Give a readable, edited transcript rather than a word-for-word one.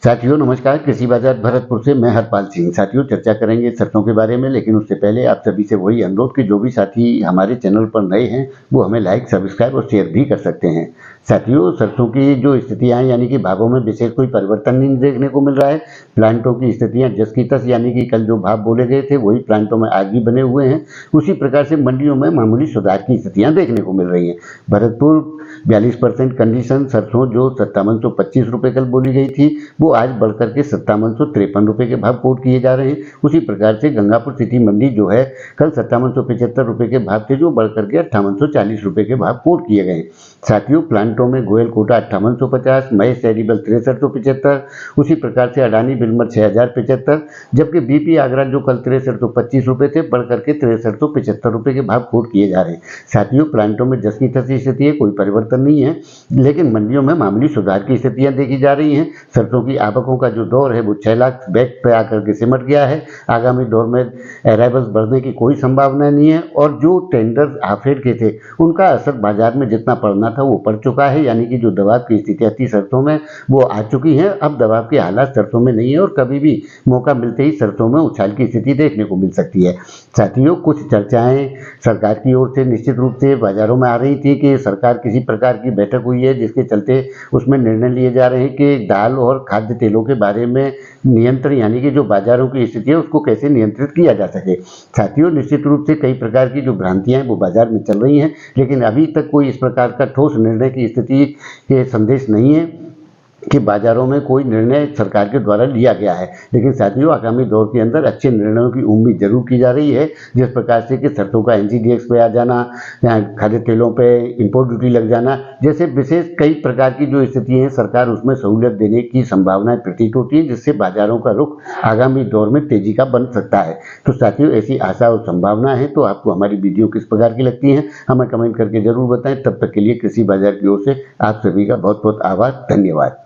साथियों नमस्कार। कृषि बाजार भरतपुर से मैं हरपाल सिंह। साथियों चर्चा करेंगे सरसों के बारे में, लेकिन उससे पहले आप सभी से वही अनुरोध कि जो भी साथी हमारे चैनल पर नए हैं वो हमें लाइक, सब्सक्राइब और शेयर भी कर सकते हैं। साथियों सरसों की जो स्थितियां हैं यानी कि भावों में विशेष कोई परिवर्तन नहीं देखने को मिल रहा है। प्लांटों की स्थितियां जस की तस, यानी कि कल जो भाव बोले गए थे वही प्लांटों में आज भी बने हुए हैं। उसी प्रकार से मंडियों में मामूली सुधार की स्थितियां देखने को मिल रही हैं। भरतपुर 42% कंडीशन सरसों जो 5725 रुपये कल बोली गई थी वो आज बढ़कर के 5753 रुपये के भाव कोट किए जा रहे हैं। उसी प्रकार से गंगापुर सिटी मंडी जो है कल 5775 रुपये के भाव थे जो बढ़कर के 5840 रुपये के भाव कोट किए गए। साथियों प्लांटों में गोयल कोटा 5850, महेश एडिबल 6375, उसी प्रकार से अडानी बिलमर 6075, जबकि बीपी आगरा जो कल 6325 रुपये थे बढ़कर के 6375 रुपये के भाव कोट किए जा रहे हैं। साथियों प्लांटों में जस की तस स्थिति है, कोई परिवर्तन नहीं है, लेकिन मंडियों में मामूली सुधार की स्थितियां देखी जा रही हैं। सरसों की आवकों का जो दौर है वो 6 लाख बैग पे आकर के सिमट गया है। आगामी दौर में अराइवल्स बढ़ने की कोई संभावना नहीं है और जो टेंडर हाफेड के थे उनका असर बाजार में जितना पड़ना था वो पड़ चुका है, यानी कि जो दबाव की स्थितियां थी सरसों में वो आ चुकी हैं। अब दबाव के हालात सरसों में नहीं है और कभी भी मौका मिलते ही सरसों में उछाल की स्थिति देखने को मिल सकती है। साथियों कुछ चर्चाएं सरकार की ओर से निश्चित रूप से बाजारों में आ रही थी कि सरकार किसी प्रकार की बैठक हुई है जिसके चलते उसमें निर्णय लिए जा रहे हैं कि दाल और खाद्य तेलों के बारे में नियंत्रण, यानी कि जो बाजारों की स्थिति है उसको कैसे नियंत्रित किया जा सके। साथियों निश्चित रूप से कई प्रकार की जो भ्रांतियां हैं वो बाजार में चल रही हैं, लेकिन अभी तक कोई इस प्रकार का ठोस निर्णय की स्थिति के संदेश नहीं है कि बाजारों में कोई निर्णय सरकार के द्वारा लिया गया है। लेकिन साथियों आगामी दौर के अंदर अच्छे निर्णयों की उम्मीद जरूर की जा रही है, जिस प्रकार से कि सरसों का NGDX पे आ जाना, खाद्य तेलों पे इंपोर्ट ड्यूटी लग जाना, जैसे विशेष कई प्रकार की जो स्थिति है सरकार उसमें सहूलियत देने की संभावनाएं प्रतीत होती है, जिससे बाजारों का रुख आगामी दौर में तेजी का बन सकता है। तो साथियों ऐसी आशा और संभावना है। तो आपको हमारी वीडियो किस प्रकार की लगती है हमें कमेंट करके जरूर बताएं। तब तक के लिए कृषि बाजार की ओर से आप सभी का बहुत बहुत आभार, धन्यवाद।